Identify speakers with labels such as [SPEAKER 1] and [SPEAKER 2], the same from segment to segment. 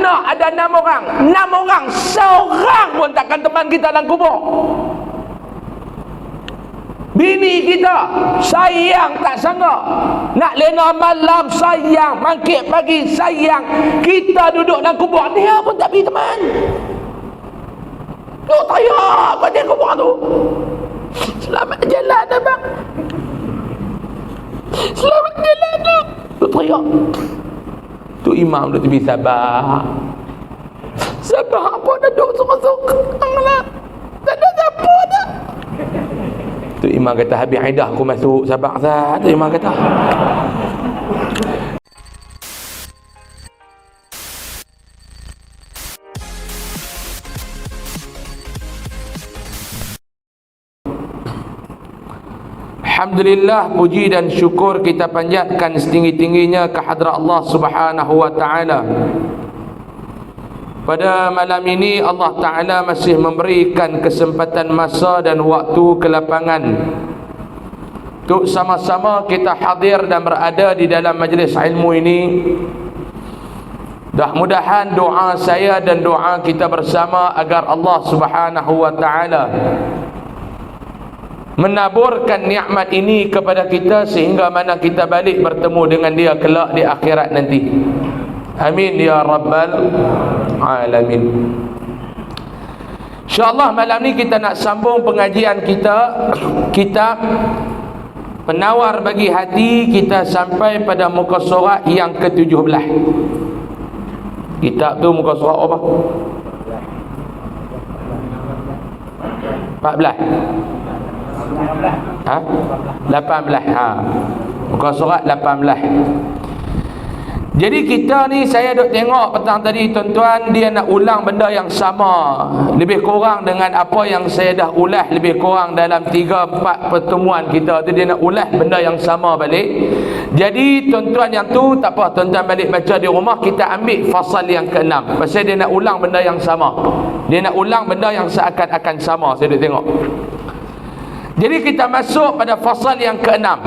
[SPEAKER 1] Anak ada 6 orang. 6 orang, seorang pun takkan teman kita dalam kubur. Bini kita sayang tak sangka, nak lena malam sayang, mangkit pagi sayang, kita duduk dalam kubur, dia pun tak beri teman. Duk teriak pada kubur tu, selamat jalan abang, selamat jalan abang. Duk teriak. Tu imam duk tepi sabar. Sabar apa dah duk sorang-sorang lah, tak ada siapa dah. Tu imam kata, habis aidah aku masuk, sabar sah. Tu imam kata. Alhamdulillah, puji dan syukur kita panjatkan setinggi-tingginya ke hadrat Allah Subhanahu wa taala. Pada malam ini Allah Ta'ala masih memberikan kesempatan masa dan waktu kelapangan untuk sama-sama kita hadir dan berada di dalam majlis ilmu ini. Mudah-mudahan doa saya dan doa kita bersama agar Allah Subhanahu wa Ta'ala menaburkan nikmat ini kepada kita sehingga mana kita balik bertemu dengan dia kelak di akhirat nanti. Amin ya rabbal alamin. InsyaAllah malam ni kita nak sambung pengajian kita, kitab Penawar Bagi Hati. Kita sampai pada muka surat yang ke-17. Kitab tu muka surat apa? 14. 18. Muka surat 18. Jadi kita ni, saya duk tengok petang tadi tuan-tuan, dia nak ulang benda yang sama, lebih kurang dengan apa yang saya dah ulas lebih kurang dalam 3-4 pertemuan kita tu. Dia nak ulas benda yang sama balik. Jadi tuan-tuan yang tu tak apa, tuan-tuan balik baca di rumah. Kita ambil fasal yang ke-6, pasal dia nak ulang benda yang sama. Dia nak ulang benda yang seakan-akan sama. Saya duk tengok. Jadi kita masuk pada fasal yang ke-6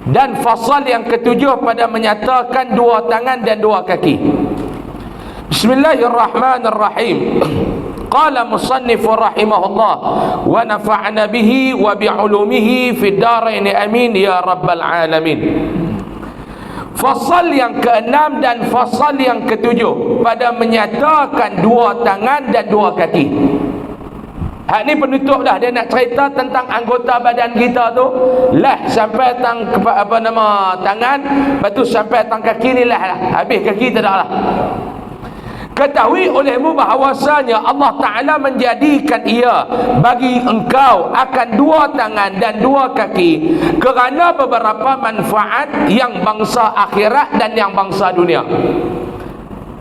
[SPEAKER 1] dan fasal yang ke-7 pada menyatakan 2 tangan dan 2 kaki. Bismillahirrahmanirrahim. Qala musannif rahimahullah wa nafa'na bihi wa bi'ulumihi fid darain amin ya rabbal alamin. Fasal yang ke-6 dan fasal yang ke-7 pada menyatakan 2 tangan dan 2 kaki. Hak ni penutup dah. Dia nak cerita tentang anggota badan kita tu, lah sampai tang tangan, lepas tu sampai tang kaki ni lah. Habis kaki tak ada lah. Ketahui olehmu bahawasanya Allah Ta'ala menjadikan ia bagi engkau akan 2 tangan dan 2 kaki kerana beberapa manfaat yang bangsa akhirat dan yang bangsa dunia.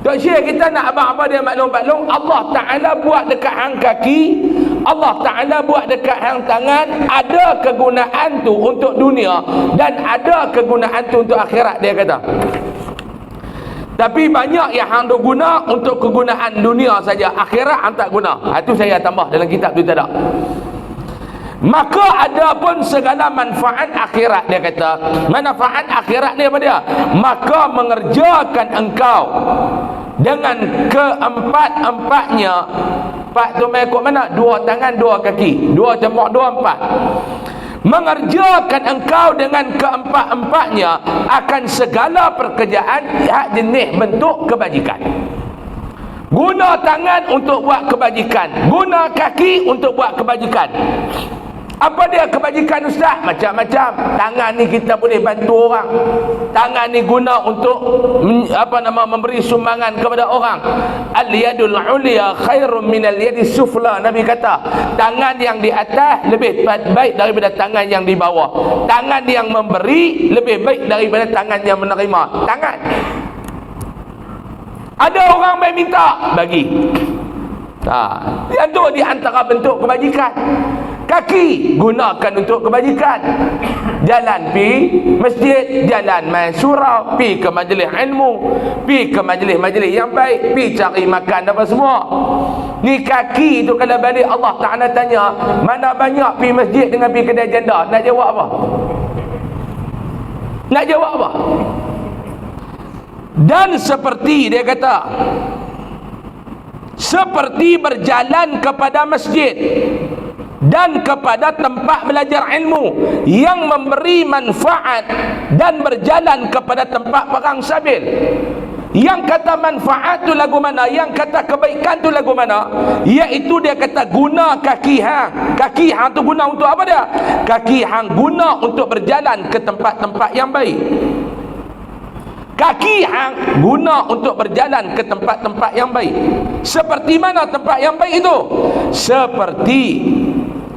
[SPEAKER 1] Tok Syekh kita nak abang-abang dia maklum-maklum, Allah Ta'ala buat dekat hang kaki, Allah Ta'ala buat dekat hang tangan, ada kegunaan tu untuk dunia dan ada kegunaan tu untuk akhirat, dia kata. Tapi banyak yang hang duk guna untuk kegunaan dunia saja, akhirat hang tak guna. Itu saya tambah dalam kitab tu tak ada. Maka ada pun segala manfaat akhirat, dia kata. Manfaat akhirat ni apa dia? Maka mengerjakan engkau dengan keempat-empatnya. Empat tu mengikut mana? 2 tangan 2 kaki, 2 campur 2 4. Mengerjakan engkau dengan keempat-empatnya akan segala pekerjaan hak jenis bentuk kebajikan. Guna tangan untuk buat kebajikan, guna kaki untuk buat kebajikan. Apa dia kebajikan ustaz? Macam-macam. Tangan ni kita boleh bantu orang. Tangan ni guna untuk memberi sumbangan kepada orang. Al-yadul ulya khairum minal yadis sufla. Nabi kata, tangan yang di atas lebih baik daripada tangan yang di bawah. Tangan yang memberi lebih baik daripada tangan yang menerima. Tangan. Ada orang main minta, bagi. Yang tu di antara bentuk kebajikan. Kaki gunakan untuk kebajikan. Jalan pi masjid, jalan main surau, pi ke majlis ilmu, pi ke majlis-majlis yang baik, pi cari makan apa semua. Ni kaki tu kalau balik Allah Ta'ala tanya, mana banyak pi masjid dengan pi kedai janda? Nak jawab apa? Nak jawab apa? Dan seperti dia kata, seperti berjalan kepada masjid dan kepada tempat belajar ilmu yang memberi manfaat, dan berjalan kepada tempat perang sabil. Yang kata manfaat tu lagu mana? Yang kata kebaikan tu lagu mana? Iaitu dia kata guna kaki hang. Kaki hang tu guna untuk apa dia? Kaki hang guna untuk berjalan ke tempat-tempat yang baik. Kaki hang guna untuk berjalan ke tempat-tempat yang baik. Seperti mana tempat yang baik itu? Seperti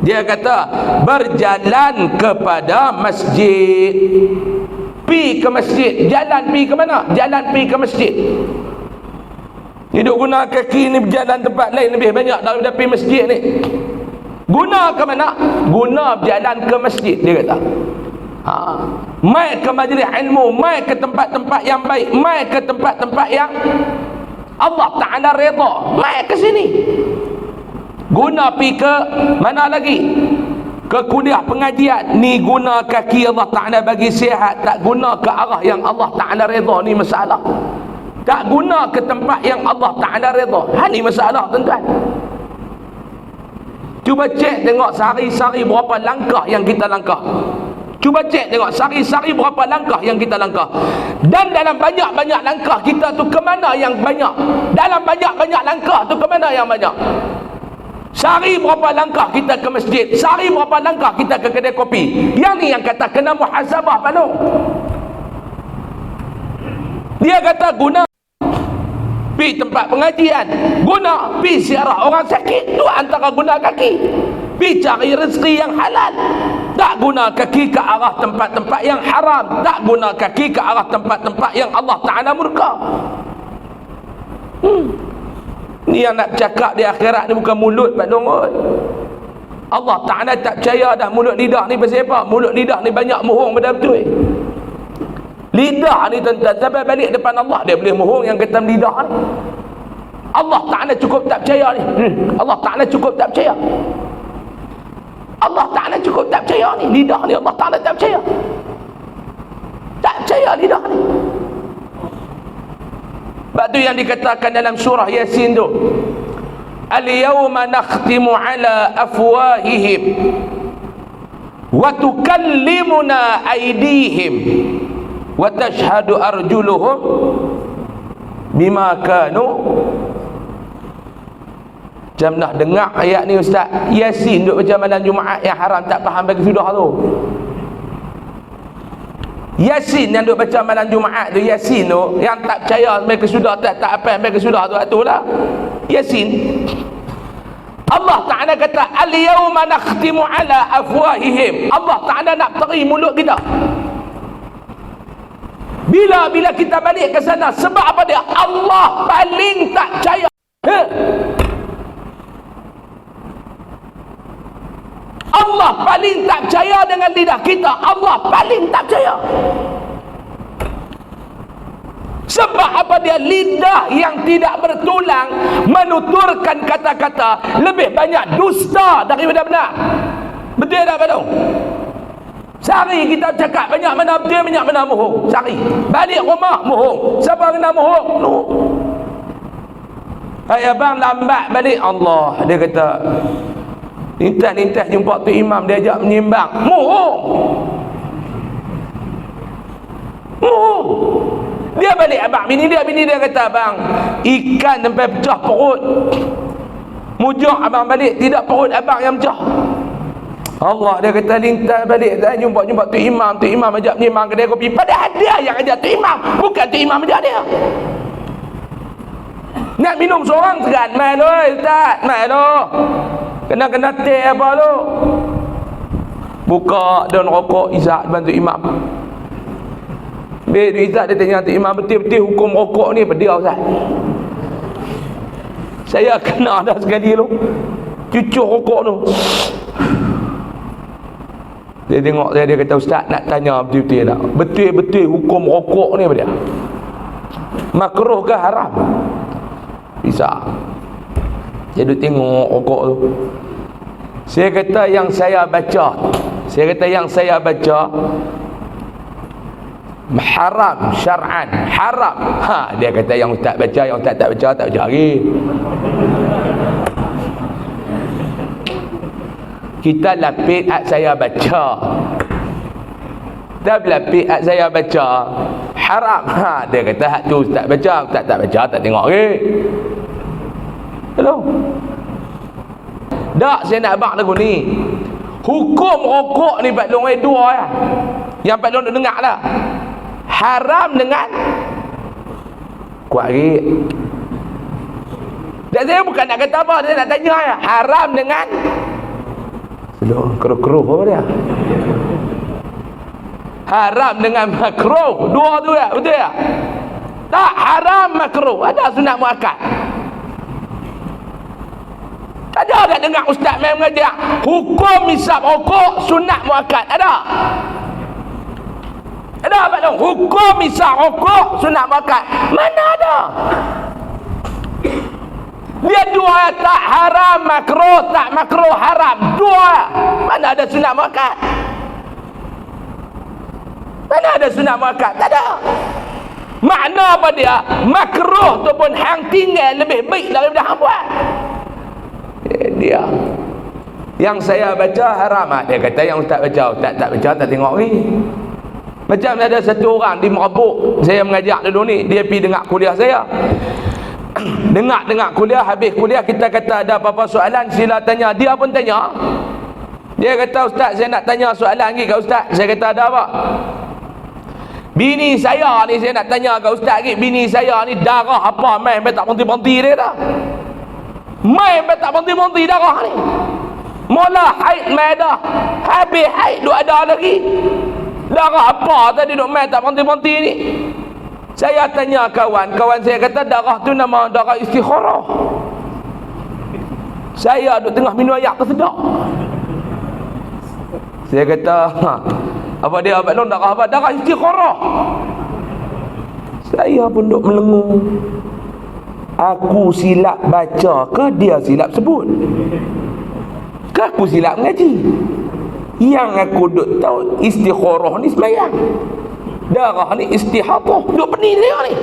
[SPEAKER 1] dia kata berjalan kepada masjid. Pi ke masjid. Jalan pi ke mana? Jalan pi ke masjid. Hidup guna kaki ni berjalan tempat lain lebih banyak daripada pi masjid ni. Guna ke mana? Guna berjalan ke masjid, dia kata. Mai ke majlis ilmu, mai ke tempat-tempat yang baik, mai ke tempat-tempat yang Allah Ta'ala redha, mai ke sini. Guna pi ke mana lagi? Ke kuliah pengajian ni, guna kaki Allah Ta'ala bagi sihat, tak guna ke arah yang Allah Ta'ala redha, ni masalah. Tak guna ke tempat yang Allah Ta'ala redha, ni masalah tuan-tuan. Cuba cek tengok sehari-hari berapa langkah yang kita langkah. Cuba cek tengok sehari-hari berapa langkah yang kita langkah. Dan dalam banyak-banyak langkah kita tu ke mana yang banyak? Dalam banyak-banyak langkah tu ke mana yang banyak? Sehari berapa langkah kita ke masjid? Sehari berapa langkah kita ke kedai kopi? Yang ni yang kata kena muhasabah penuh. Dia kata guna pi tempat pengajian, guna pi ziarah orang sakit, tu antara guna kaki. Pi cari rezeki yang halal. Tak guna kaki ke arah tempat-tempat yang haram. Tak guna kaki ke arah tempat-tempat yang Allah Ta'ala murka. Ni yang nak cakap di akhirat ni bukan mulut Pak Dongol. Allah Ta'ala tak percaya dah mulut lidah ni pasal apa? Mulut lidah ni banyak mohong pada betul. Lidah ni tuan-tuan, sampai balik depan Allah dia boleh mohong yang kata lidah ni. Allah Ta'ala cukup tak percaya ni. Allah Ta'ala cukup tak percaya. Allah Ta'ala cukup tak percaya ni. Lidah ni Allah Ta'ala tak percaya. Tak percaya lidah ni. Sebab tu yang dikatakan dalam surah Yasin tu, al-yawma nakhtimu ala afwahihim wa tukallimuna aydihim wa tashhadu arjuluhum bima kanu. Macam nak dengar ayat ni Ustaz Yasin duk baca malam Jumaat yang haram tak faham bagi sudah tu. Yasin yang duk baca malam Jumaat tu, Yasin tu yang tak percaya sampai ke sudah, tak apa sampai ke sudah tu, itulah Yasin. Allah Ta'ala kata al-yawma nakhtimu ala afwahihim. Allah Ta'ala nak teri mulut kita. Bila kita balik ke sana, sebab apa dia? Allah paling tak percaya. Allah paling tak percaya dengan lidah kita. Allah paling tak percaya. Sebab apa dia? Lidah yang tidak bertulang menuturkan kata-kata lebih banyak dusta daripada benar. Betul tak Pak Dong? Sehari kita cakap banyak mana betul, banyak mana mohong. Sehari balik rumah mohong. Siapa kena mohong? No. Hai abang lambat balik. Allah, dia kata lintas-lintas jumpa tu imam, dia ajak menyimbang. Mohong. Mohong. Dia balik abang bini dia kata, abang ikan sampai pecah perut. Mujur abang balik, tidak perut abang yang pecah. Allah, dia kata lintas balik dah jumpa tu imam ajak menyimbang kedai kopi. Padahal dia yang ajak tu imam, bukan tu imam ajak dia. Nak minum seorang segan, mai lo Ustaz, mai lo. Kena teh apa lo? Buka daun rokok Izzat bantu imam. Bila Izzat dia tanya tu imam, betul-betul hukum rokok ni apa dia Ustaz? Saya kena dah sekali lo. Cucuk rokok tu. Dia tengok saya, dia kata Ustaz nak tanya betul-betul tak? Betul-betul hukum rokok ni apa dia? Makruh ke haram? Bisa. Saya duduk tengok rokok tu. Saya kata yang saya baca haram syar'an, haram. Dia kata yang ustaz baca, yang ustaz tak baca lagi. Kita lapis saya baca, dah lapis saya baca haram. Dia kata hak tu ustaz baca, ustaz tak baca tak tengok lagi. Hello. Tak, saya nak abang lagu ni. Hukum rokok ni Pak Long dua ya. Yang Pak Long dah dengar lah. Haram dengan kuat lagi. Dan saya bukan nak kata apa, saya nak tanya ya. Haram dengan keruh-keruh apa dia? Haram dengan makruh. Dua tu ya, betul ya? Tak, haram makruh. Ada sunat muakkad. Ada tak dengar ustaz main mengajar hukum hisab rokok sunat muakkad? Ada? Ada Pak Long? Hukum hisab rokok sunat muakkad? Mana ada? Dia dua, tak haram makruh, tak makruh haram. Dua. Mana ada sunat muakkad? Mana ada sunat muakkad? Tak ada. Makna apa dia? Makruh tu pun hang tinggal lebih baik daripada hang buat. Dia yang saya baca haram. Dia kata yang ustaz baca, ustaz tak baca tak tengok ni. Macam ada satu orang di Merabuk, saya mengajar dulu ni, dia pergi dengar kuliah saya. Dengar kuliah, habis kuliah kita kata ada apa-apa soalan sila tanya. Dia pun tanya. Dia kata ustaz saya nak tanya soalan lagi kat ustaz. Saya kata ada apa? Bini saya ni saya nak tanya kat ustaz lagi. Bini saya ni darah apa main tak berhenti-berhenti dia dah. Main tak berhenti-berhenti darah ni. Mula haid main dah, habis haid duk ada lagi. Darah apa tadi duk main tak berhenti-berhenti ni? Saya tanya kawan saya kata darah tu nama darah istikharah. Saya duk tengah minum air tersedak. Saya kata apa dia Abang Long darah apa? Darah istikharah. Saya pun duk melengung. Aku silap baca ke dia silap sebut? Ke aku silap mengaji? Yang aku duk tahu istikharah ni sembahyang, darah ni istihadah. Duk pening dia ni.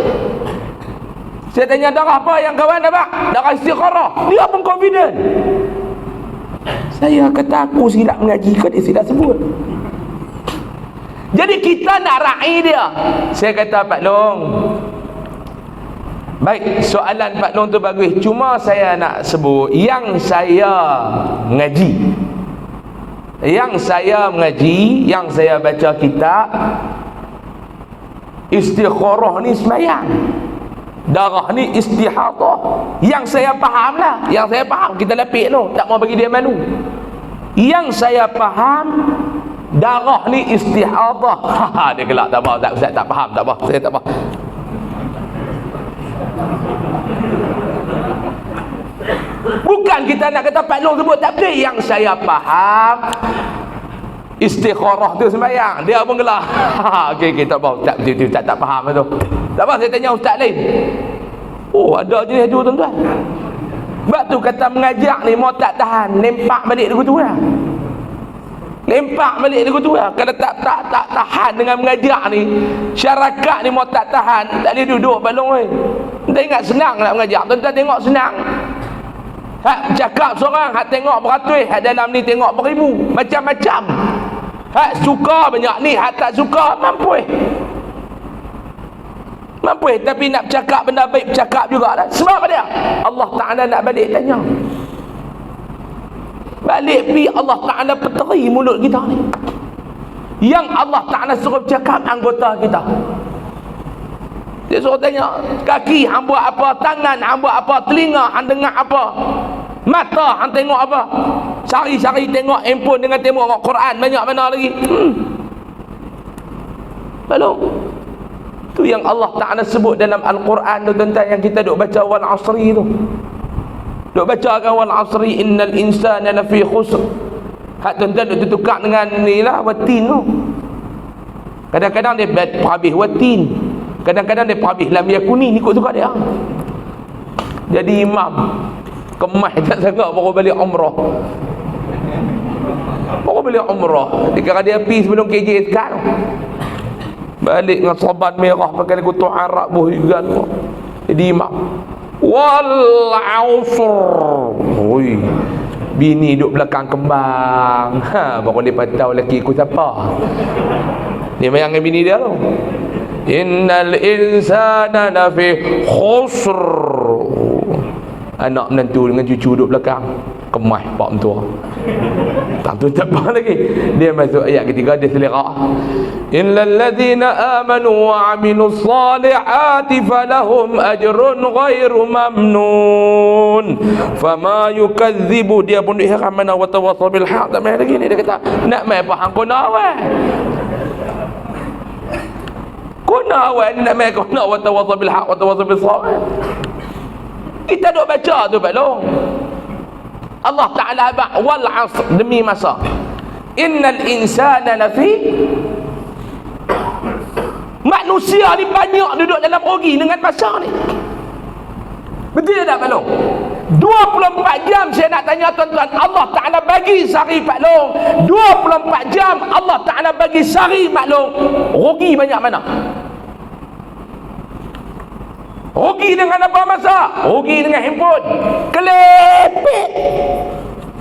[SPEAKER 1] Saya tanya darah apa yang kawan dapat? Darah istikharah. Dia pun confident. Saya kata aku silap mengaji ke dia silap sebut? Jadi kita nak raih dia. Saya kata Pak Long, baik, soalan Pak Long tu bagus. Cuma saya nak sebut yang saya mengaji, yang saya baca kitab, istikharah ni sembahyang, darah ni istihadah. Yang saya faham lah, yang saya faham, kita lapik tu, tak mau bagi dia malu. Yang saya faham, darah ni istihadah. Dia gelak, tak apa, Ustaz tak faham, tak apa, saya tak faham. Bukan kita nak kata Pak Long sebut, tapi yang saya faham istikharah tu sembahyang. Dia pun gelak. Okey, tak apa, Ustaz tak faham tu. Tak apa, saya tanya ustaz lain. Oh, ada jenis tu tuan-tuan. Sebab tu kata mengajar ni mau tak tahan, lempak balik lagu tu lah. Lempak balik lagu tu lah. Kalau tak tahan dengan mengajar ni, syarikat ni mau tak tahan, tak boleh duduk balong ni. Kita ingat senang nak mengajar. Tuan-tuan tengok senang. Hak cakap seorang, hak tengok beratus, hak dalam ni tengok beribu, macam-macam. Hak suka banyak ni, hak tak suka mampu. Tapi nak cakap benda baik bercakap juga dah. Sebab apa dia? Allah Ta'ala nak balik tanya. Balik pi Allah Ta'ala peteri mulut kita ni. Yang Allah Ta'ala suruh bercakap anggota kita. Dia suruh tanya, kaki hang buat apa, tangan hang buat apa, telinga hang dengar apa, mata hang tengok apa. Sari-sari tengok handphone dengan tengok Quran, banyak mana lagi. Lalu tu yang Allah Ta'ala sebut dalam Al-Quran tu tuan-tuan, yang kita duk baca wal asri tu. Duk baca kan wal asri innal insana lafi khusr. Hak tuan-tuan duk tukar dengan ni lah watin tu. Kadang-kadang dia habis watin, kadang-kadang dia habis lam yakuni, ikut suka dia. Jadi imam kemas tak sangat baru balik umrah. Dia kira dia pergi sebelum KJ sekarang. balik dengan sorban merah pakai kutu Arab bohigan jadi imam wal ausr. Oi, bini duduk belakang kembang. Baru dia tahu lelaki aku siapa. Dia main dengan bini dia tu. Innal insana lafi khusr. Anak menantu dengan cucu duduk belakang, kemas pak mentua. Tak tu tak apa lagi. Dia masuk ayat ketiga, dia selera. Illal ladzina amanu wa amilus salihati falahum ajrun ghairu mamnun. Fama yukadzibu, dia pun ihram mana wa tawassaw bil haq. Tak main lagi ni, dia kata nak main faham kena awal. Kena awal nak main kena wa tawassaw bil haq wa tawassaw bis sabr. Kita duk baca tu Pak Long. Allah Ta'ala wal asr, demi masa. Innal insana lafi, manusia ni banyak duduk dalam rugi dengan masa ni. Betul tak Pak Long? 24 jam saya nak tanya tuan-tuan, Allah Ta'ala bagi sehari Pak Long 24 jam Allah Ta'ala bagi sehari Pak Long, rugi banyak mana? Rugi dengan apa masa? Rugi dengan handphone. Kelepek.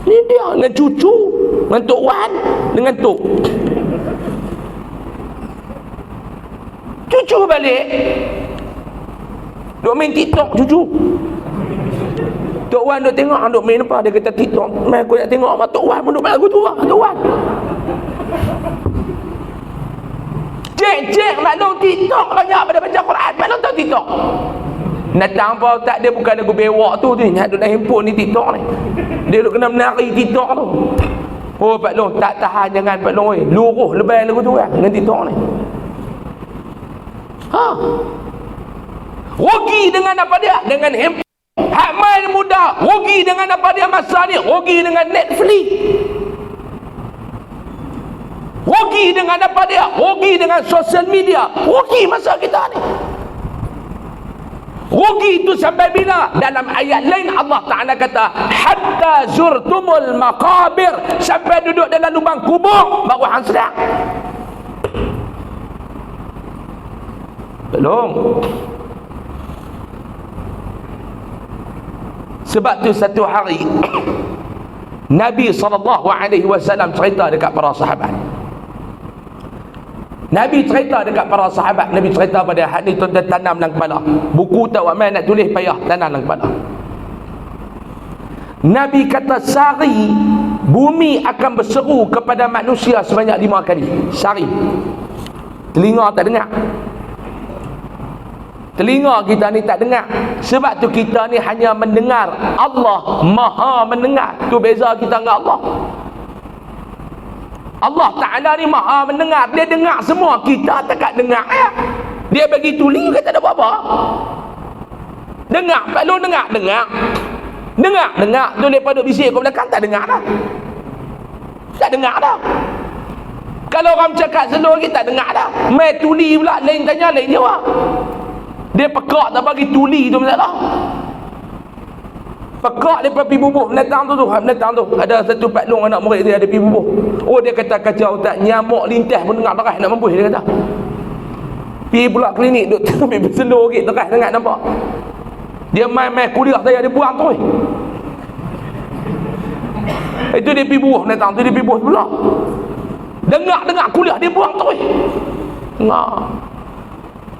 [SPEAKER 1] Ni dia dengan cucu, dengan Tok Wan, dengan Tok. Cucu balik. Duk main TikTok cucu. Tok Wan duk tengok, duk main apa? Dia kata TikTok. Mai aku nak tengok mak Tok Wan pun duk main lagu tu lah, Tok Wan. Cek maklum TikTok banyak pada baca Quran. Maklum tahu TikTok. Datang apa tak, dia bukan lagu bewak tu ni, duduk dalam handphone ni TikTok ni. Dia duduk kena menari TikTok tu. Oh Pak Long tak tahan, jangan Pak Long oi. Luruh lebay lagu tu kan dengan TikTok ni. Rugi dengan apa dia? Dengan handphone. Hak main muda, rugi dengan apa dia masa ni? Rugi dengan Netflix. Rugi dengan apa dia? Rugi dengan sosial media. Rugi masa kita ni. Rugi itu sampai bila? Dalam ayat lain Allah Ta'ala kata hatta zurtumul maqabir, sampai duduk dalam lubang kubur baru hang sedar. Belum. Sebab tu satu hari Nabi SAW cerita dekat para sahabat. Nabi cerita dekat para sahabat, Nabi cerita pada hak ni tuan-tuan tanam dalam kepala. Buku tak awak main nak tulis payah, tanam dalam kepala. Nabi kata sehari bumi akan berseru kepada manusia sebanyak 5 kali. Sehari. Telinga tak dengar. Telinga kita ni tak dengar. Sebab tu kita ni hanya mendengar. Allah Maha mendengar. Tu beza kita dengan Allah. Allah Ta'ala ni Maha mendengar. Dia dengar semua. Kita tak dengar ya. Dia bagi tuli kita tak ada apa-apa. Dengar. Kalau dengar. Dengar. Tu lepas duduk bisik ke belakang tak dengar dah. Tak dengar dah. Kalau orang cakap seluruh kita tak dengar dah. Mai tuli pula. Lain tanya, lain jawab. Dia pekak tak bagi tuli tu masalah. Pekak dia pergi bubuh mendatang tu ada satu Pak Long anak murid dia ada pergi bubuh. Oh dia kata kacau tak, nyamuk lintas pun dengar terah nak mampus dia kata. Pergi pula klinik duk ambil berseluruh sikit terah dengar nampak. Dia main kuliah saya dia buang terus. Itu dia pergi bubuh mendatang tu, dia pergi bubuh pula. Dengar kuliah dia buang terus. Dengar.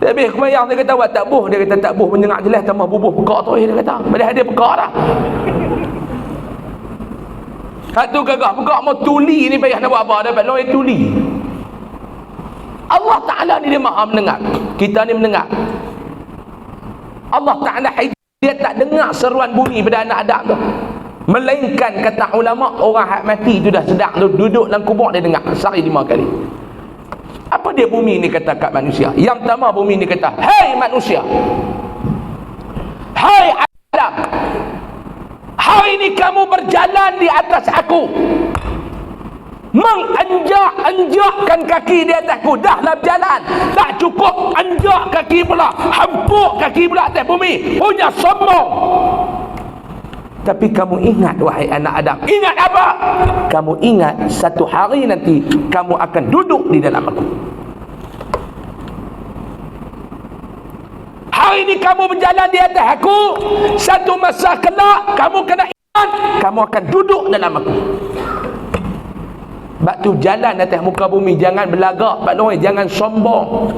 [SPEAKER 1] Habis kemayang dia kata awak tak buh. Dia kata tak buh mendengar jelas tambah bubuh pekak tu dia kata. Padahal dia pekak dah. Satu gagah pekak mau tuli ni payah nak buat apa. Dapat lawai tuli. Allah Ta'ala ni dia Maha mendengar. Kita ni mendengar. Allah Ta'ala dia tak dengar seruan bumi pada anak Adam tu. Melainkan kata ulama, orang hak mati tu dah sedar tu, duduk dalam kubur dia dengar sehari 5 kali. Apa dia bumi ni kata kat manusia? Yang pertama bumi ni kata, "Hai manusia, hai Adam, hari ini kamu berjalan di atas aku, menganjak-anjakkan kaki di atasku, dahlah berjalan, tak cukup anjak kaki pula, hempuk kaki pula atas bumi, punya sombong. Tapi kamu ingat wahai anak Adam, ingat apa? Kamu ingat satu hari nanti kamu akan duduk di dalam aku." hari ni kamu berjalan di atas aku, satu masa kelak kamu kena iman, kamu akan duduk dalam aku. Sebab tu jalan atas muka bumi jangan berlagak, jangan sombong,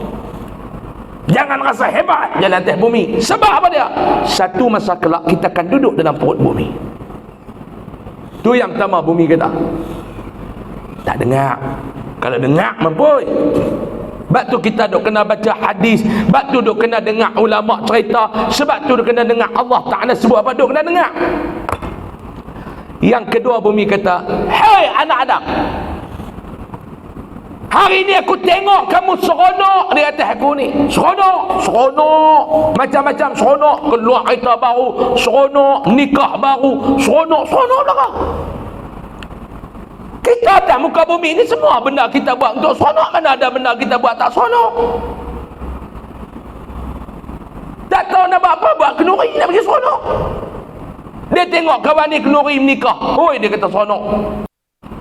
[SPEAKER 1] jangan rasa hebat jalan atas bumi. Sebab apa dia? Satu masa kelak kita akan duduk dalam perut bumi. Tu yang pertama bumi kata. Tak dengar. Kalau dengar mampui. Sebab tu kita duk kena baca hadis, sebab tu duk kena dengar ulama cerita, sebab tu duk kena dengar Allah Ta'ala sebut apa, duk kena dengar. Yang kedua bumi kata, "Hai anak Adam, hari ni aku tengok kamu seronok di atas aku ni. Seronok macam-macam seronok, keluar kereta baru, seronok nikah baru, seronok belakang. Kita atas muka bumi ni semua benda kita buat untuk seronok. Mana ada benda kita buat tak seronok? Tak tahu nak buat apa, buat kenuri nak bagi seronok. Dia tengok kawan ni kenuri menikah, oi dia kata seronok.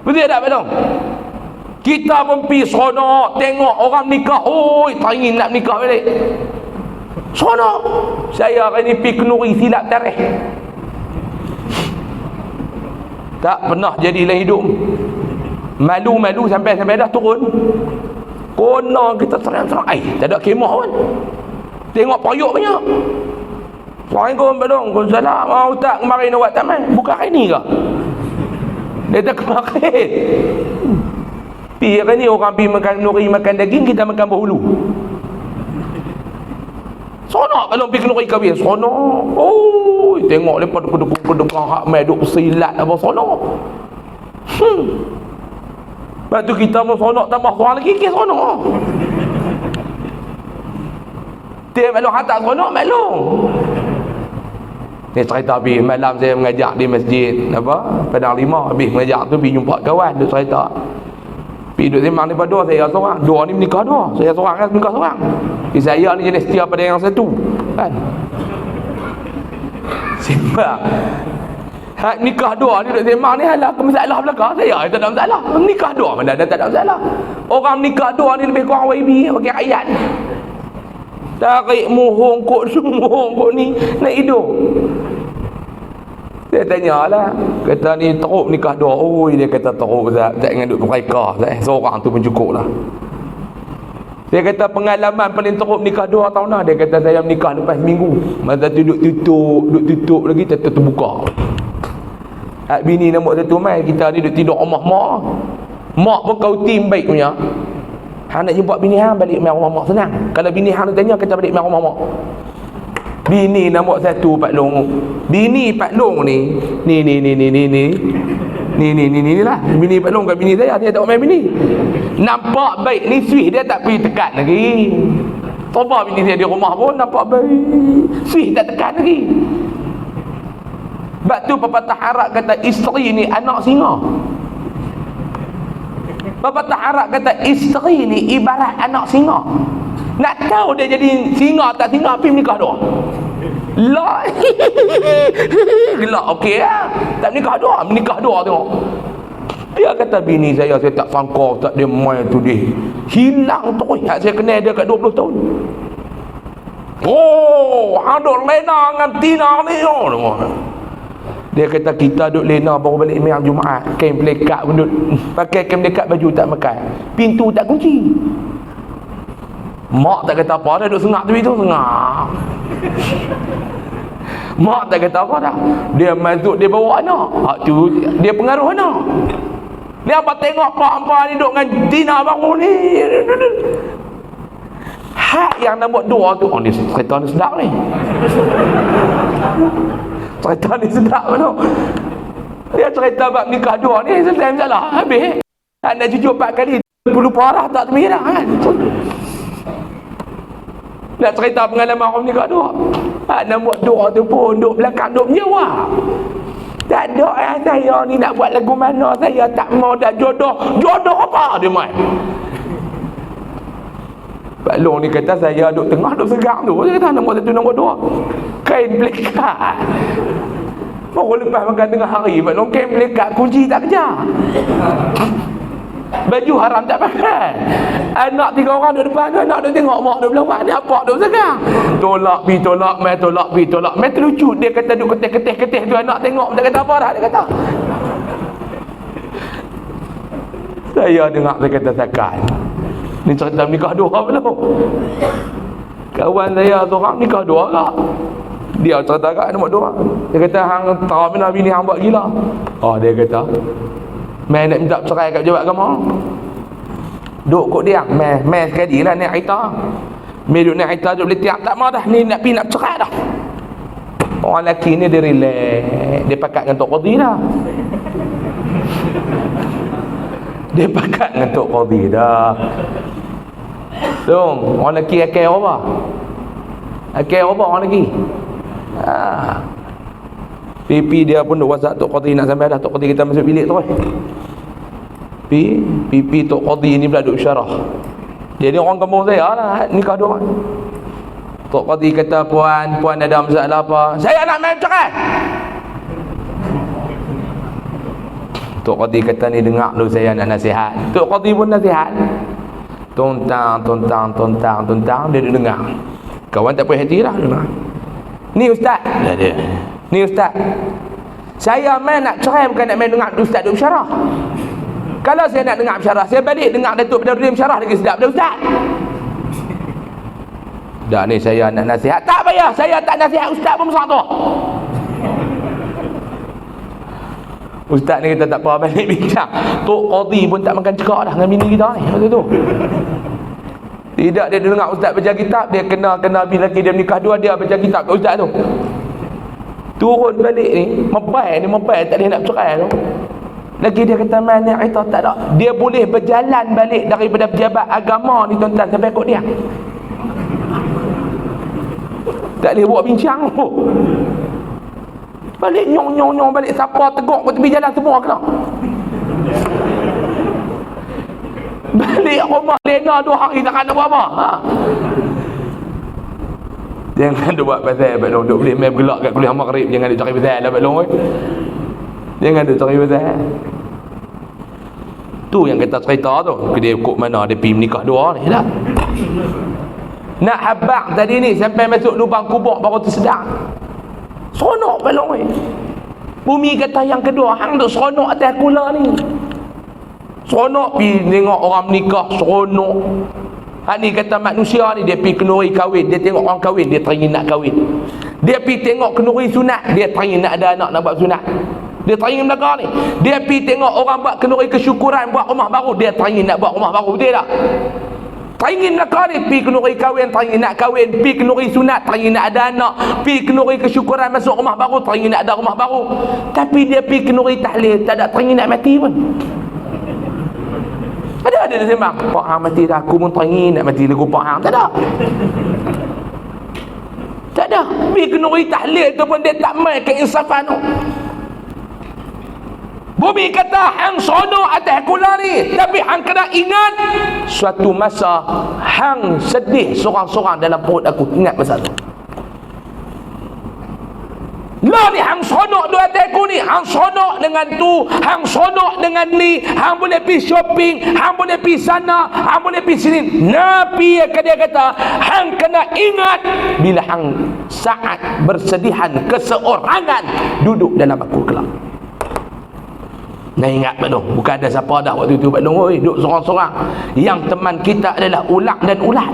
[SPEAKER 1] Betul tak betul? Kita pun pergi seronok tengok orang nikah, oi teringin nak nikah balik. Seronok. Saya hari ni pergi kenuri silap tarikh. Tak pernah jadi dalam hidup. Malu-malu sampai dah turun. Kona kita serang-serang. Tak ada kemah pun. Tengok payuk banyak. Assalamualaikum badong. Waalaikumsalam. Mau tak kemarin nak buat taman? Bukan hari ni ke? Dia tak kemarin. Pergi hari ni orang pergi makan nuri, makan daging, kita makan berhulu. Seronok kalau pergi kenuri kahwin. Seronok. Oh, tengok lepas kedukung-kedukung hak mai duk silat apa seronok. Lepas tu kita pun seronok tambah seorang lagi, kes seronok. Dia maklum hantar seronok maklum. Ni cerita habis malam saya mengajak di masjid apa Padang Lima, habis mengajak tu pergi jumpa kawan, dia cerita. Pergi duduk sembang daripada dua, saya seorang. Dua ni menikah dua. Saya seorang kan menikah seorang. Saya ni jenis setia pada yang satu. Kan? Sembang. Hak nikah dua ni duduk sembang ni halah ke masalah belakang. Saya tak ada masalah. Nikah dua mana ada tak ada masalah. Orang nikah dua ni lebih kurang YB pakai ayat. Tarik mohong kot ni nak hidup. Dia tanyalah, kata ni teruk nikah dua. Oh, dia kata teruk Ustaz, tak ingat duduk mereka seorang tu pun cukup lah. Dia kata pengalaman paling teruk nikah 2 tahun dah. Dia kata saya menikah lepas seminggu, masa tu duduk tutup lagi, terbuka. Hak bini nombor satu mai, kita ni duduk tidur rumah mak pun kau tim baik punya. Hang nak jumpa bini hang balik mai rumah mak senang. Kalau bini hang tanya, kita balik mai rumah mak. Bini nombor satu Pak Long. Bini Pak Long ni lah. Bini Pak Long kan bini saya, dia tak main bini. Nampak baik ni switch dia tak pergi tekan lagi. Coba bini saya di rumah pun nampak baik, switch tak tekan lagi. Sebab tu pepatah Arab kata isteri ni anak singa. Pepatah Arab kata isteri ni ibarat anak singa. Nak tahu dia jadi singa tak singa, pergi menikah dua. Lah. Gelak okey lah. Tak menikah dua tengok. Dia kata bini saya tak sangka tak dia main tu dia. Hilang terus. Hak saya kenal dia kat 20 tahun. Oh, ada lena dengan Tina ni. Dia kata kita duduk lena baru balik malam Jumaat. Kain pelekat pun duduk. Pakai kain pelekat, baju tak makan. Pintu tak kunci. Mak tak kata apa dah, duduk sengak tepi tu, sengak. Mak tak kata apa dah. Dia masuk, dia bawa anak. Hak tu dia pengaruh anak. Dia apa tengok pak-pak ni duduk dengan Tina baru ni. Hak yang nombor 2 tu, oh ni cerita ni sedap ni. Cerita ni sedap tu. Dia cerita bab nikah 2 ni selesai masalah. Habis. Nak cucuk 4 kali. Perlu parah tak tepi dah kan. Nak cerita pengalaman orang nikah 2. Hak nombor 2 tu pun duduk belakang, duduk menjawab. Tak ada saya ni nak buat lagu mana, saya tak mau dah jodoh. Jodoh apa dia main? Pak Long ni kata saya duduk tengah, duduk segang tu. Dia kata nombor 1, nombor 2 kain pelekat. Baru lepas makan tengah hari Pak Long kain pelekat, kunci tak kejar. Baju haram tak pakai. Anak 3 orang duduk depan, anak dia tengok mak dia bilang, "Ni apa duk sekarang?" Tolak pi tolak mai, tolak pi tolak mai, terlucu. Dia kata duk ketih-ketih tu, anak tengok tak kata apa dah, dia kata. Saya dengar dia kata sakan. Ni cerita nikah 2 belum. Kawan saya seorang nikah 2 lah. Dia cerita kat nombor 2. Dia kata hang tahu mana bini hang buat gila. Oh, dia kata mai nak minta cerai kat pejabat agama. Duk kok dia mai sekali lah naik kereta. Mai duk naik kereta duk boleh tiap tak mau dah ni nak pergi nak cerai dah. Orang lelaki ni dia relax. Dia pakat dengan Tok Qadhi dah. Dia pakat dengan Tok Qadhi dah. Dong, orang lelaki akal apa? Akal apa orang lelaki? Pipi dia pun duk WhatsApp Tok Qadhi nak sampai dah. Tok Qadhi kita masuk bilik terus. Pipi Tok Qadhi ni pula duk syarah. Dia ni orang kampung saya lah, nikah 2 orang. Tok Qadhi kata, puan ada masalah apa? Saya nak main cerai. Tok Qadhi kata, ni dengar dulu saya nak nasihat. Tok Qadhi pun nasihat. Tontang dia dengar. Kawan tak puas hati lah dengar. Ni ustaz. Dia. Ni ustaz. Saya main nak cerai bukan nak main dengar ustaz duk bersyarah. Kalau saya nak dengar bersyarah, saya balik dengar Datuk Badruddin bersyarah lagi sedap pada ustaz. Dah ni saya nak nasihat. Tak payah, saya tak nasihat, ustaz pun besar tu. Ustaz ni kata tak apa, balik bincang. Tok Qadhi pun tak makan cekak dah dengan bini kita ni waktu tu. Tidak, dia dengar ustaz baca kitab, dia kenal bila lelaki dia menikah 2, dia baca kitab kat ustaz tu. Turun balik ni, membai tak boleh nak bercerai tu. Lagi dia kata, mana itu tak ada. Dia boleh berjalan balik daripada pejabat agama ni tuan-tuan sampai kot dia. Tak boleh buat bincang tu. Balik nyong balik, siapa teguk ke tepi jalan semua kena. Balik rumah lena 2 hari tak ada apa-apa. Jangan duk buat pasal Abang Long, duk boleh main bergelak kat kuliah maghrib, jangan duk cari pasal Abang Long. Jangan duk cari pasal. Tu yang kita cerita tu, dia kok mana dia pergi menikah 2 ni dah. Nak habaq tadi ni sampai masuk lubang kubur baru tersedar. Seronok Abang Long ni. Bumi kata yang kedua, hang duk seronok atas kula ni. Seronok pergi tengok orang menikah, seronok. Hak ni kata manusia ni, dia pergi kenuri kahwin, dia tengok orang kahwin, dia teringin nak kahwin. Dia pergi tengok kenuri sunat, dia teringin nak ada anak nak buat sunat. Dia teringin belakang ni. Dia pergi tengok orang buat kenuri kesyukuran, buat rumah baru, dia teringin nak buat rumah baru, betul tak? Teringin belakang ni, pergi kenuri kahwin, teringin nak kahwin, pergi kenuri sunat, teringin nak ada anak, pergi kenuri kesyukuran masuk rumah baru, teringin nak ada rumah baru. Tapi dia pergi kenuri tahlil, tak ada teringin nak mati pun. Ada dia sembang, Pak Hang mati dah, aku pun teringin nak mati lagu Pak Hang. Tak ada. Tak ada. Pergi kenuri tahlil tu pun dia tak main keinsafan tu. Bumi kata hang seronok atas kula ni, tapi hang kena ingat suatu masa hang sedih sorang-sorang dalam perut aku. Ingat masa tu. Lah ni hang seronok dua atas aku ni, hang seronok dengan tu, hang seronok dengan ni, hang boleh pergi shopping, hang boleh pergi sana, hang boleh pergi sini. Nabi dia kata hang kena ingat bila hang saat bersedihan keseorangan duduk dalam aku kelak. Nah, ingat Pak Long, bukan ada siapa dah waktu itu Pak Long, oi, duduk sorang-sorang. Yang teman kita adalah ulang dan ulat.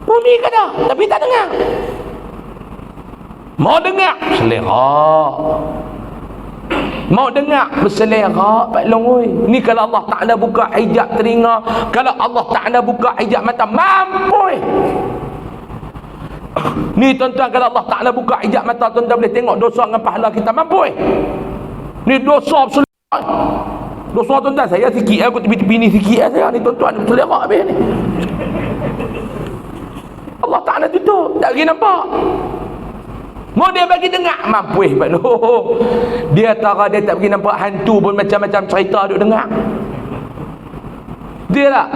[SPEAKER 1] Bumi kata, tapi tak dengar. Mau dengar selera, mau dengar berselera Pak Long oi. Ni kalau Allah Ta'ala buka hijab telinga, kalau Allah Ta'ala buka hijab mata, mampu. Ni tuan-tuan, kalau Allah Ta'ala buka hijab mata, tuan-tuan boleh tengok dosa dengan pahala kita, mampu. Ni dosa berselera. Dosa tuan-tuan, saya sikit aku tepi-tepi ni sikit saya ni tuan-tuan, berselera habis ni. Allah Ta'ala tutup, tak lagi nampak. Mau dia bagi dengar, mampu Pak Long. Dia tara dia tak pergi nampak hantu pun macam-macam cerita duk dengar. Dia tak.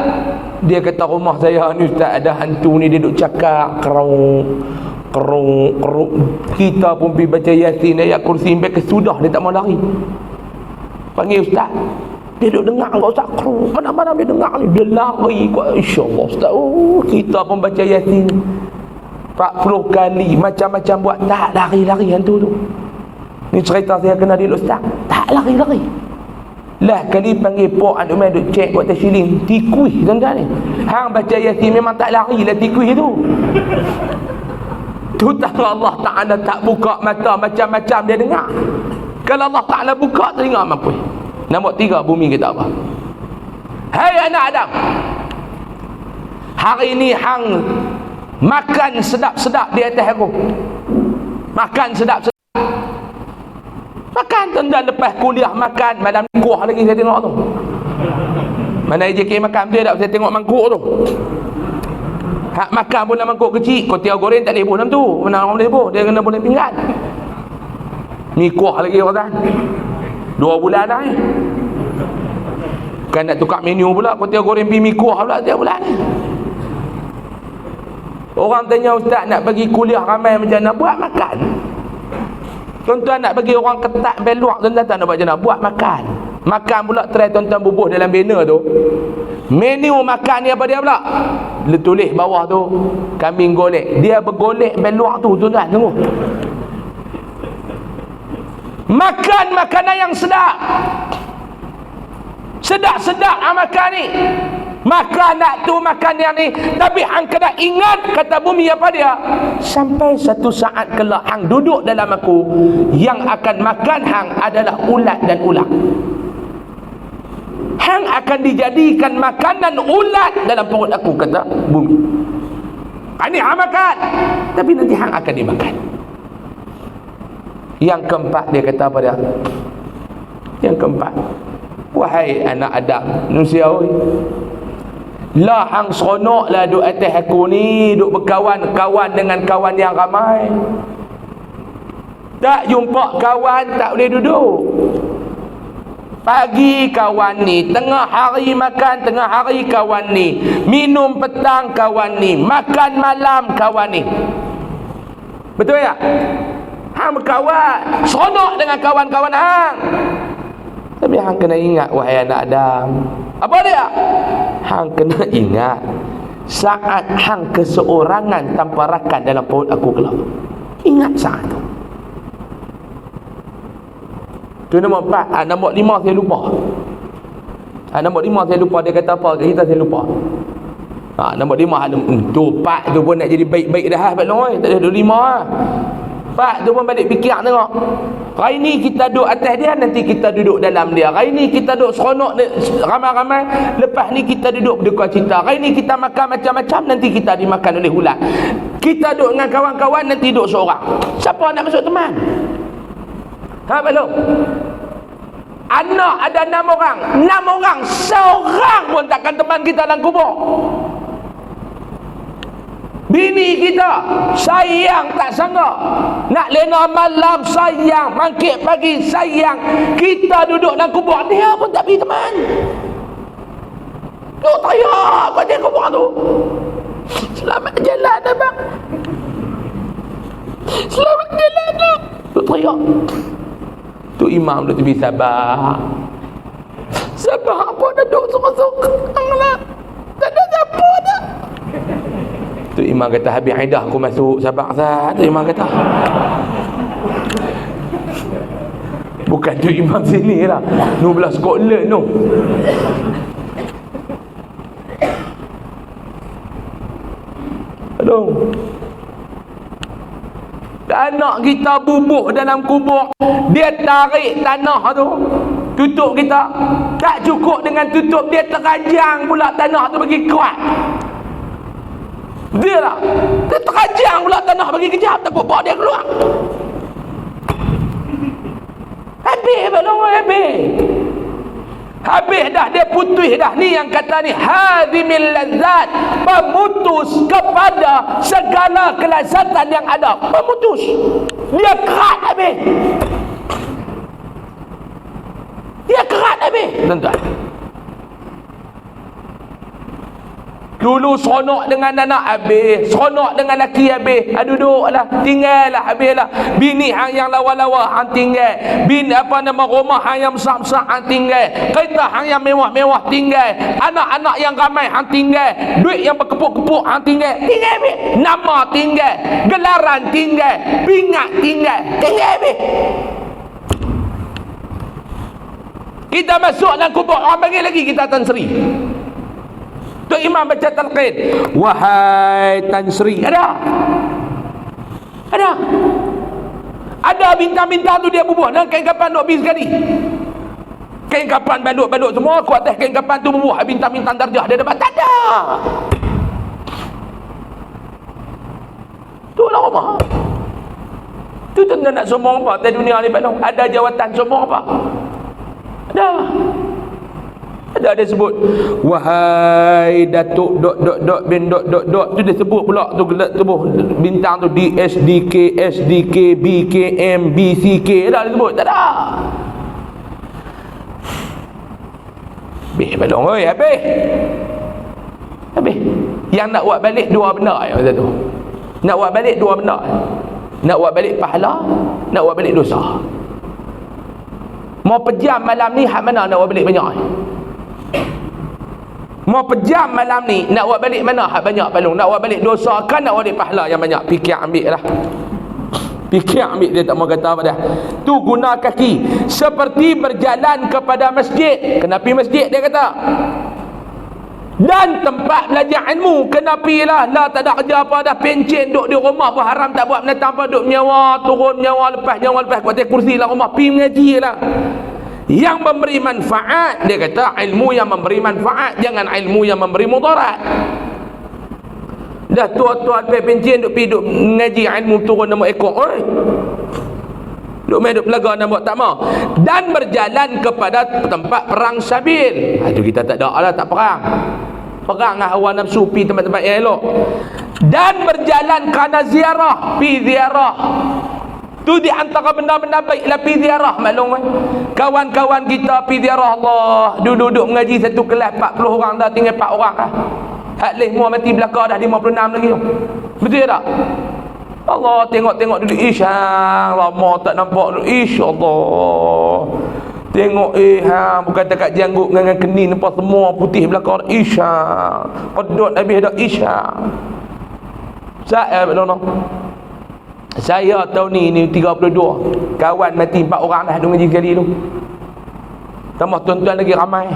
[SPEAKER 1] Dia kata rumah saya ni ustaz ada hantu ni, dia duk cakap kerung. Kita pun pergi baca Yasin ayat kursi sampai kesudah dia tak mau lari. Panggil ustaz. Dia duduk dengar kau ustaz. Mana-mana dia dengar ni. Dia lari kau. InsyaAllah ustaz. Oh, kita pun baca Yasin 40 kali. Macam-macam buat. Tak lari-lari hantu tu. Ni cerita saya kena dia ustaz. Tak lari-lari. Lah kali panggil Pok Anak Umar duk cek buat tasyiling. Tikui tuan-tuan ni. Hang baca Yasin memang tak lari lah tikui tu. Tu tak Allah Ta'ala tak buka mata macam-macam dia dengar. Kalau Allah Ta'ala buka telinga mampu. Nombor 3 bumi kita apa? Hai anak Adam, hari ni hang makan sedap-sedap di atas aku. Makan sedap-sedap. Makan tuan-tuan lepas kuliah makan. Malam ni kuah lagi saya tengok tu. Mana AJK makan dia tak saya tengok mangkuk tu. Hak makan pun dalam mangkuk kecil. Kotiau goreng tak boleh buh dalam tu. Mana orang boleh buh? Dia kena boleh pinggan. Ni kuah lagi orang. 2 bulan dah ni. Kan nak tukar menu pula. Kotiau goreng mi kuah pula setiap bulan ni. Orang tanya ustaz nak bagi kuliah ramai macam mana? Buat makan. Tuan-tuan nak bagi orang ketat beluak, tuan-tuan tak nak buat macam mana? Buat makan. Makan pula try tuan-tuan bubuh dalam banner tu. Menu makan ni apa dia pula? Dia tulis bawah tu kambing golek. Dia bergolek beluak tu tuan-tuan tengok. Makan makanan yang sedap. Sedap-sedap makan ni. Makan nak tu makan yang ni. Tapi hang kena ingat kata bumi apa dia? Sampai satu saat kelak hang duduk dalam aku, yang akan makan hang adalah ulat dan ulang. Hang akan dijadikan makanan ulat dalam perut aku kata bumi. Ini hang makan. Tapi nanti hang akan dimakan. Yang keempat dia kata apa dia? Yang keempat, wahai anak Adam, manusia oi, lah hang seronok lah duduk atas aku ni, duduk berkawan-kawan dengan kawan yang ramai. Tak jumpa kawan tak boleh duduk. Pagi kawan ni, tengah hari makan, tengah hari kawan ni, minum petang kawan ni, makan malam kawan ni. Betul tak? Hang berkawan, seronok dengan kawan-kawan hang. Tapi hang kena ingat wahai anak Adam. Apa dia? Hang kena ingat saat hang keseorangan tanpa rakan dalam perut aku kelak. Ingat saat tu. Tu nombor 4. Nombor 5 saya lupa. Nombor 5 saya lupa. Dia kata apa ke kita saya lupa. Nombor 5 tu 4 tu pun nak jadi baik-baik dah. Tak ada 5 lah. 4 tu pun balik fikir tengok. Hari ni kita duduk atas dia, nanti kita duduk dalam dia. Hari ni kita duduk seronok ramai-ramai, lepas ni kita duduk berduka cita. Hari ni kita makan macam-macam, nanti kita dimakan oleh ulat. Kita duduk dengan kawan-kawan, nanti duduk seorang. Siapa nak masuk teman? Belum. Anak ada 6 orang. 6 orang, seorang pun takkan teman kita dalam kubur. Bini kita sayang tak sangka, nak lena malam sayang, bangkit pagi sayang. Kita duduk dalam kubur, dia pun tak pergi teman. Duduk teriak pada kubur tu, selamat jalan abang, selamat jalan abang. Duduk teriak. Tu imam duduk tepi sabar. Sabar apa dah duduk sorang-sorang lah, tak ada siapa dah. Tu imam kata habis aidah aku masuk sabar sat. Tu imam kata. Bukan tu imam sini lah. Nu belah Scotland tu. Aduh. Anak kita bubuh dalam kubur, dia tarik tanah tu, tutup kita. Tak cukup dengan tutup, dia terajang pula tanah tu bagi kuat. Dia lah, dia terajang pula tanah bagi kejap, takut bawa dia keluar. Habis belum habis dah, dia putus dah. Ni yang kata ni hadimil lazat, pemutus kepada segala kelazatan yang ada. Pemutus, dia kerat habis. Dia kerat habis, tuan-tuan. Dulu seronok dengan anak habis, seronok dengan laki habis. Duduklah, tinggallah, habislah. Bini hang yang lawa-lawa hang tinggal. Bini apa nama rumah hang yang besar-besar hang tinggal. Kereta hang yang mewah-mewah tinggal. Anak-anak yang ramai hang tinggal. Duit yang berkepuk-kepuk hang tinggal. Tinggal habis. Nama tinggal, gelaran tinggal, pingat tinggal. Tinggal habis. Kita masuk dalam kubur, orang panggil lagi kita Tan Sri. Tok Imam baca talqin, wahai Tan Sri. Ada bintang-bintang tu dia bubuh dengan kain kapan duk habis sekali. Kain kapan baluk-baluk semua ku atas kain kapan tu bubuh, bintang-bintang darjah dia dapat. Tak ada. Tu lah rumah. Tu tuan nak sombong apa atas dunia ni balong? Ada jawatan sombong apa? Ada dia sebut, wahai Datuk bin tu dia sebut pula tu gelat tubuh bintang tu DSDK, SDK, BKM, BCK. Ada dia sebut. Tak ada. Habis balong oi, habis. Yang nak buat balik dua benda yang kata tu. Nak buat balik dua benda. Nak buat balik pahala, nak buat balik dosa. Mau pejam malam ni hak mana nak buat balik banyak? Mau pejam malam ni nak buat balik mana hak banyak balung? Nak buat balik dosa kan nak buat balik pahala yang banyak? Fikir ambil lah. Fikir ambil, dia tak mau kata apa dah. Tu guna kaki seperti berjalan kepada masjid. Kena pergi masjid dia kata. Dan tempat belajar ilmu kena pergi lah. Tak ada kerja apa dah, pencen duduk di rumah pun haram, tak buat menatang apa, duduk menyawa, turun menyawa, lepas kuatir kursi lah rumah, pergi mengaji lah. Yang memberi manfaat, dia kata ilmu yang memberi manfaat, jangan ilmu yang memberi mudarat. Dah tua-tua pencen duduk pergi duduk mengaji ilmu, turun nama ekor duk main duk pelaga nak buat tak mau. Dan berjalan kepada tempat perang sabil. Itu kita tak ada lah, tak perang. Perang lah hawa nafsu, pi tempat-tempat yang elok. Dan berjalan kerana ziarah, pi ziarah. Tu di antara benda-benda baik lah pi ziarah, maklum kan. Kawan-kawan kita pi ziarah Allah, duduk mengaji satu kelas 40 orang dah, tinggal 4 orang lah. Hak leh semua mati belakang dah 56 lagi tu. Betul tak? Allah tengok-tengok dulu, lama tak nampak dulu, Allah tengok bukan dekat janggut dengan kening apa semua putih belakang, kodot habis dah saya tahun ni 32, kawan mati 4 orang dah ngaji sekali tu, tambah tuan-tuan lagi ramai.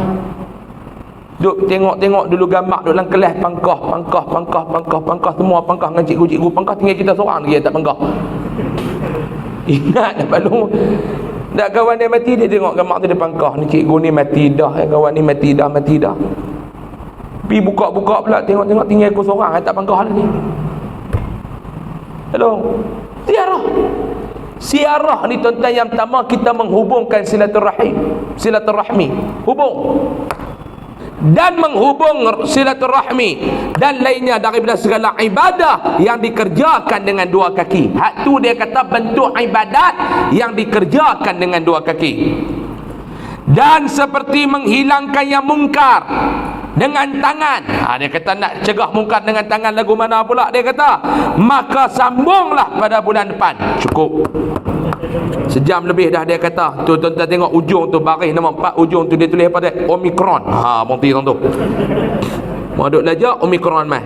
[SPEAKER 1] Duk tengok-tengok dulu gambar duk dalam kelas, pangkah semua pangkah dengan cikgu-cikgu pangkah, tinggal kita seorang lagi tak pangkah. Ingat dah balung. Dak kawan dia mati, dia tengok gambar tu dia pangkah, ni cikgu ni mati dah, kawan ni mati dah. Pi buka-buka pula, tengok-tengok tinggal aku seorang tak pangkah lagi. Hello. Siarah ni tuan-tuan yang pertama kita menghubungkan silaturahmi, hubung dan menghubung silaturahmi dan lainnya daripada segala ibadah yang dikerjakan dengan dua kaki. Hak tu dia kata bentuk ibadat yang dikerjakan dengan dua kaki. Dan seperti menghilangkan yang mungkar dengan tangan. Dia kata nak cegah mungkar dengan tangan lagu mana pula? Dia kata maka sambunglah pada bulan depan. Cukup sejam lebih dah dia kata. Tu tuan-tuan tengok ujung tu baris nombor 4, ujung tu dia tulis apa dia? Omikron. Berhenti tu. Mau duk belajar Omikron mai.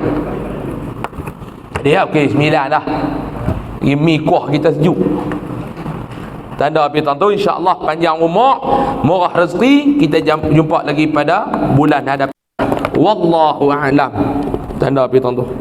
[SPEAKER 1] Dia okey 9 dah. Mi kuah kita sejuk. Tanda api tuan-tuan, insya-Allah panjang umur, murah rezeki, kita jumpa lagi pada bulan hadapan. Wallahu a'lam. Tanda api tuan-tuan.